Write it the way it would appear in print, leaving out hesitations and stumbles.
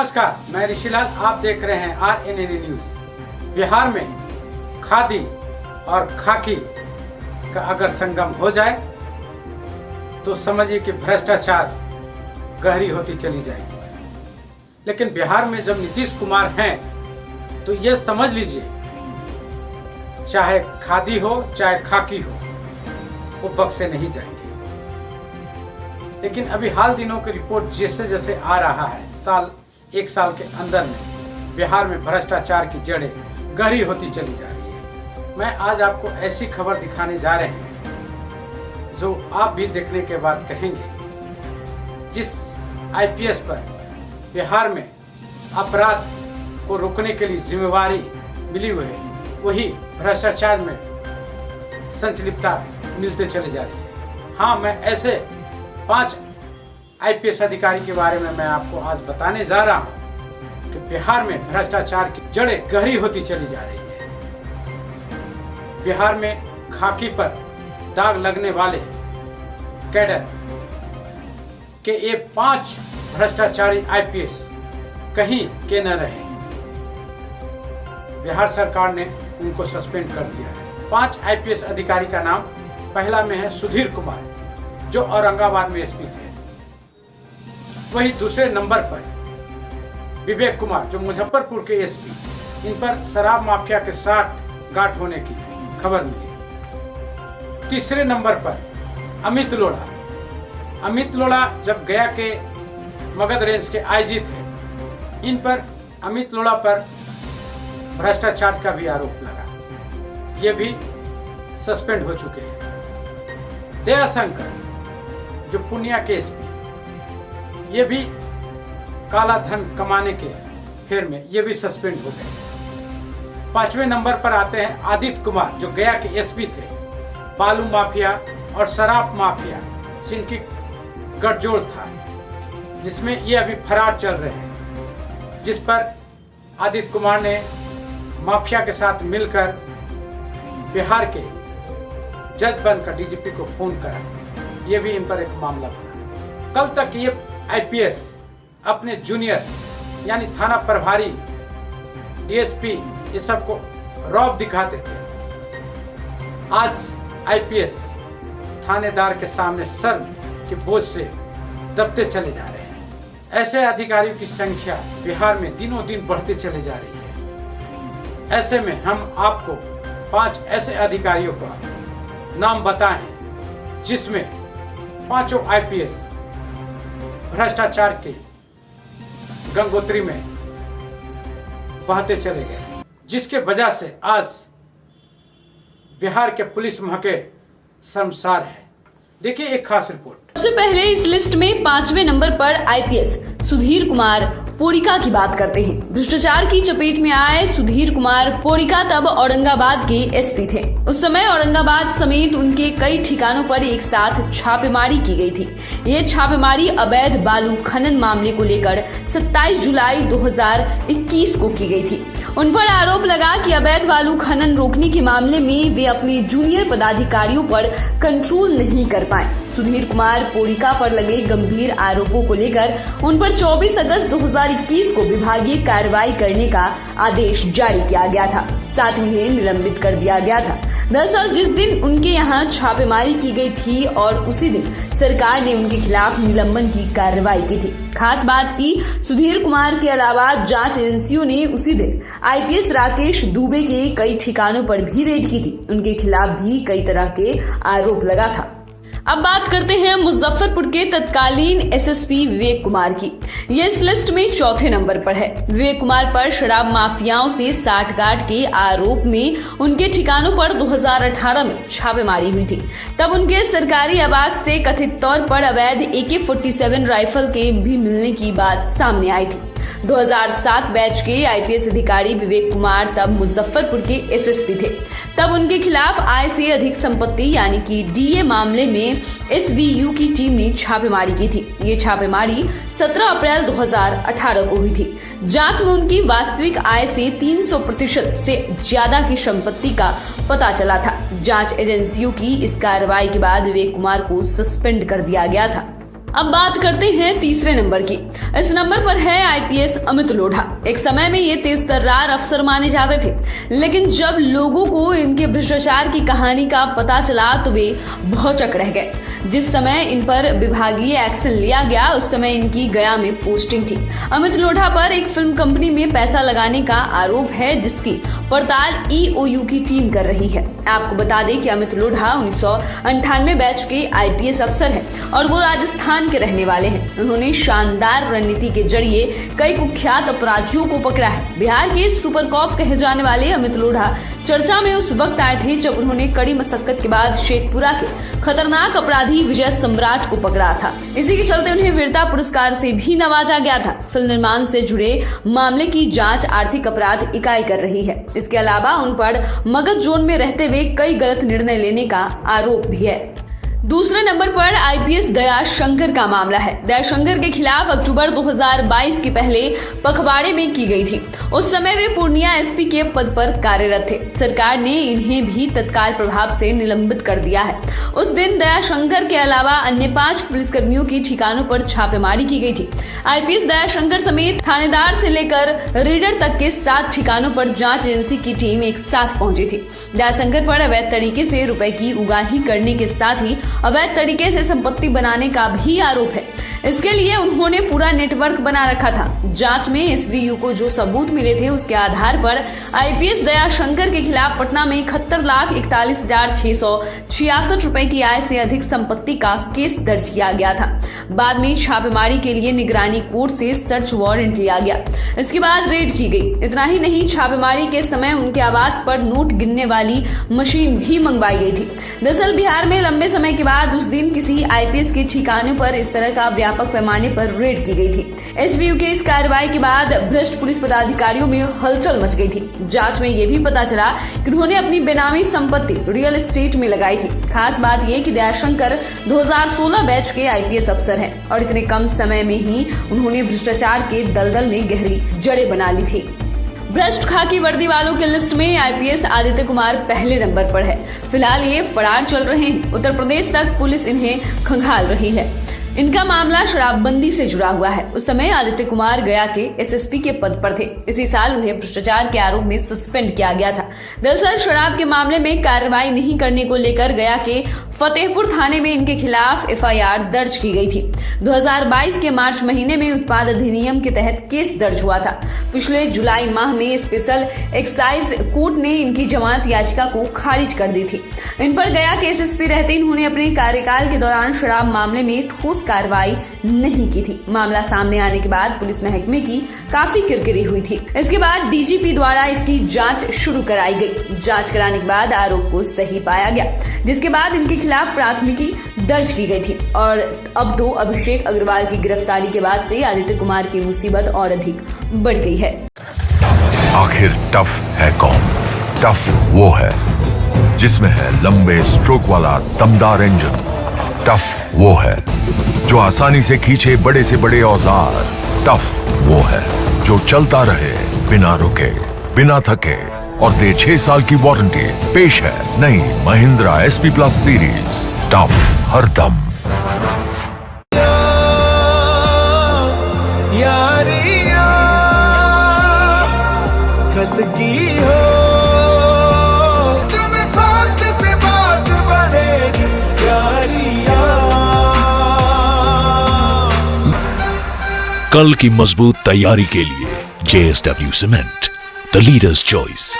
नमस्कार, मैं ऋषिलाल, आप देख रहे हैं RNN न्यूज। बिहार में खादी और खाकी का अगर संगम हो जाए तो समझिए कि भ्रष्टाचार गहरी होती चली जाएगी। लेकिन बिहार में जब नीतीश कुमार हैं तो ये समझ लीजिए, चाहे खादी हो चाहे खाकी हो, वो बक्से नहीं जाएंगे। लेकिन अभी हाल दिनों की रिपोर्ट जैसे जैसे आ रहा है, एक साल के अंदर में बिहार में भ्रष्टाचार की जड़ें गहरी होती चली जा रही है। मैं आज आपको ऐसी खबर दिखाने जा रहे हैं जो आप भी देखने के बाद कहेंगे, जिस IPS पर बिहार में अपराध को रोकने के लिए जिम्मेवारी मिली हुई है, वही भ्रष्टाचार में संलिप्तता मिलते चले जा रही है। हाँ, मैं ऐसे 5 IPS अधिकारी के बारे में मैं आपको आज बताने जा रहा हूं कि बिहार में भ्रष्टाचार की जड़ें गहरी होती चली जा रही है। बिहार में खाकी पर दाग लगने वाले कैडर के ये 5 भ्रष्टाचारी IPS कहीं के न रहे। बिहार सरकार ने उनको सस्पेंड कर दिया है। 5 IPS अधिकारी का नाम, पहला में है सुधीर कुमार, जो औरंगाबाद में SP थे। वही दूसरे नंबर पर विवेक कुमार, जो मुजफ्फरपुर के SP। इन पर शराब माफिया के 60 गांठ होने की खबर मिली। तीसरे नंबर पर अमित लोढ़ा। अमित लोढ़ा जब गया के मगध रेंज के IG थे। इन पर अमित लोढ़ा पर भ्रष्टाचार का भी आरोप लगा, ये भी सस्पेंड हो चुके हैं। दयाशंकर, जो पूर्णिया के SP, ये भी काला धन कमाने के फेर में ये भी सस्पेंड हो गए। 5वें नंबर पर आते हैं आदित्य कुमार, जो गया के SP थे। बालू माफिया और शराब माफिया जिनकी गठजोड़ था, जिसमें ये अभी फरार चल रहे हैं, जिस पर आदित्य कुमार ने माफिया के साथ मिलकर बिहार के जज बनकर DGP को फोन करा। ये भी इन पर एक मामला बना। कल तक ये IPS अपने जूनियर यानी थाना प्रभारी, DSP, ये सबको रौब दिखाते थे। आज IPS थानेदार के सामने सर के बोझ से दबते चले जा रहे हैं। ऐसे अधिकारियों की संख्या बिहार में दिनों दिन बढ़ती चली जा रही है। ऐसे में हम आपको 5 ऐसे अधिकारियों का नाम बताएं जिसमें 5 IPS भ्रष्टाचार के गंगोत्री में बहते चले गए, जिसके वजह से आज बिहार के पुलिस महके शर्मसार है। देखिए एक खास रिपोर्ट। सबसे पहले इस लिस्ट में 5वें नंबर पर IPS सुधीर कुमार पोड़िका की बात करते हैं। भ्रष्टाचार की चपेट में आए सुधीर कुमार पोड़िका तब औरंगाबाद के SP थे। उस समय औरंगाबाद समेत उनके कई ठिकानों पर एक साथ छापेमारी की गई थी। ये छापेमारी अवैध बालू खनन मामले को लेकर 27 जुलाई 2021 को की गई थी। उन पर आरोप लगा कि अवैध बालू खनन रोकने के मामले में वे अपने जूनियर पदाधिकारियों पर कंट्रोल नहीं कर पाए। सुधीर कुमार पोड़िका पर लगे गंभीर आरोपों को लेकर उन पर 24 अगस्त 2021 को विभागीय कार्रवाई करने का आदेश जारी किया गया था। साथ ही उन्हें निलंबित कर दिया गया था। दरअसल जिस दिन उनके यहाँ छापेमारी की गई थी और उसी दिन सरकार ने उनके खिलाफ निलंबन की कार्रवाई की थी। खास बात की, सुधीर कुमार के अलावा जांच एजेंसियों ने उसी दिन IPS राकेश दुबे के कई ठिकानों पर भी रेड की थी। उनके खिलाफ भी कई तरह के आरोप लगा था। अब बात करते हैं मुजफ्फरपुर के तत्कालीन SSP विवेक कुमार की। ये इस लिस्ट में 4थे नंबर पर है। विवेक कुमार पर शराब माफियाओं से साठगांठ के आरोप में उनके ठिकानों पर 2018 में छापेमारी हुई थी। तब उनके सरकारी आवास से कथित तौर पर अवैध AK-47 राइफल के भी मिलने की बात सामने आई थी। 2007 बैच के IPS अधिकारी विवेक कुमार तब मुजफ्फरपुर के SSP थे। तब उनके खिलाफ आय से अधिक संपत्ति यानी कि DA मामले में SVU की टीम ने छापेमारी की थी। ये छापेमारी 17 अप्रैल 2018 को हुई थी। जांच में उनकी वास्तविक आय से 300% से ज्यादा की संपत्ति का पता चला था। जांच एजेंसियों की इस कार्रवाई के बाद विवेक कुमार को सस्पेंड कर दिया गया था। अब बात करते हैं तीसरे नंबर की। इस नंबर पर है आईपीएस अमित लोढ़ा। एक समय में ये तेज तर्रार अफसर माने जाते थे, लेकिन जब लोगों को इनके भ्रष्टाचार की कहानी का पता चला तो वे भौचक रह गए। जिस समय इन पर विभागीय एक्शन लिया गया उस समय इनकी गया में पोस्टिंग थी। अमित लोढ़ा पर एक फिल्म कंपनी में पैसा लगाने का आरोप है, जिसकी पड़ताल ईओयू की टीम कर रही है। आपको बता दें कि अमित लोढ़ा 1998 बैच के आईपीएस अफसर हैं और वो राजस्थान के रहने वाले हैं। उन्होंने शानदार रणनीति के जरिए कई कुख्यात अपराधियों को पकड़ा है। बिहार के सुपर कॉप कहे जाने वाले अमित लोढ़ा चर्चा में उस वक्त आए थे जब उन्होंने कड़ी मशक्कत के बाद शेखपुरा के खतरनाक अपराधी विजय सम्राट को पकड़ा था। इसी के चलते उन्हें वीरता पुरस्कार से भी नवाजा गया था। फिल्म निर्माण से जुड़े मामले की जांच आर्थिक अपराध इकाई कर रही है। इसके अलावा उन पर मगध जोन में रहते हुए कई गलत निर्णय लेने का आरोप भी है। दूसरे नंबर पर आईपीएस दयाशंकर का मामला है। दयाशंकर के खिलाफ अक्टूबर 2022 के पहले पखवाड़े में की गई थी। उस समय वे पूर्णिया एसपी के पद पर कार्यरत थे। सरकार ने इन्हें भी तत्काल प्रभाव से निलंबित कर दिया है। उस दिन दयाशंकर के अलावा अन्य 5 पुलिसकर्मियों की ठिकानों पर छापेमारी की गई थी। आईपीएस दयाशंकर समेत थानेदार से लेकर रीडर तक के 7 ठिकानों पर जांच एजेंसी की टीम एक साथ पहुंची थी। दयाशंकर पर अवैध तरीके से रुपए की उगाही करने के साथ ही अवैध तरीके से संपत्ति बनाने का भी आरोप है। इसके लिए उन्होंने पूरा नेटवर्क बना रखा था। जांच में एसवीयू को जो सबूत मिले थे उसके आधार पर आईपीएस दयाशंकर के खिलाफ पटना में 71,41,666 रुपए की आय से अधिक संपत्ति का केस दर्ज किया गया था। बाद में छापेमारी के लिए निगरानी कोर्ट से सर्च वारंट लिया गया। इसके बाद रेड की गई। इतना ही नहीं, छापेमारी के समय उनके आवास पर नोट गिनने वाली मशीन भी मंगवाई गई थी। दरअसल बिहार में लंबे समय के बाद उस दिन किसी आईपीएस के ठिकाने पर इस तरह का व्यापक पैमाने पर रेड की गई थी। एसवीयू के इस कार्रवाई के बाद भ्रष्ट पुलिस पदाधिकारियों में हलचल मच गई थी। जांच में यह भी पता चला कि उन्होंने अपनी बेनामी संपत्ति रियल एस्टेट में लगाई थी। खास बात यह कि दयाशंकर 2016 बैच के आईपीएस अफसर हैं और इतने कम समय में ही उन्होंने भ्रष्टाचार के दलदल में गहरी जड़ें बना ली थी। भ्रष्ट खाकी वर्दी वालों की लिस्ट में आईपीएस आदित्य कुमार पहले नंबर पर है। फिलहाल ये फरार चल रहे हैं। उत्तर प्रदेश तक पुलिस इन्हें खंगाल रही है। इनका मामला शराबबंदी से जुड़ा हुआ है। उस समय आदित्य कुमार गया के एसएसपी के पद पर थे। इसी साल उन्हें भ्रष्टाचार के आरोप में सस्पेंड किया गया था। दरअसल शराब के मामले में कार्रवाई नहीं करने को लेकर गया के फतेहपुर थाने में इनके खिलाफ एफआईआर दर्ज की गई थी। 2022 के मार्च महीने में उत्पाद अधिनियम के तहत केस दर्ज हुआ था। पिछले जुलाई माह में स्पेशल एक्साइज कोर्ट ने इनकी जमानत याचिका को खारिज कर दी थी। इन पर गया के एसएसपी रहते इन्होंने अपने कार्यकाल के दौरान शराब मामले में ठोस कार्रवाई नहीं की थी। मामला सामने आने के बाद पुलिस महकमे की काफी किरकिरी हुई थी। इसके बाद डीजीपी द्वारा इसकी जांच शुरू कराई गई। जांच कराने के बाद आरोप को सही पाया गया, जिसके बाद इनके खिलाफ प्राथमिकी दर्ज की गई थी। और अब तो अभिषेक अग्रवाल की गिरफ्तारी के बाद से आदित्य कुमार की मुसीबत और अधिक बढ़ गई है। आखिर टफ है कौन? टफ वो है जिसमें है लंबे स्ट्रोक वाला दमदार इंजन। टफ वो है जो आसानी से खींचे बड़े से बड़े औजार। टफ वो है जो चलता रहे बिना रुके, बिना थके और दे 6 साल की वारंटी। पेश है नई Mahindra SP plus series. Tough हर दम। यारियां कल की हो, तुम साथ से बात बनेगी यारियां। कल की मजबूत तैयारी के लिए JSW cement, the leaders choice.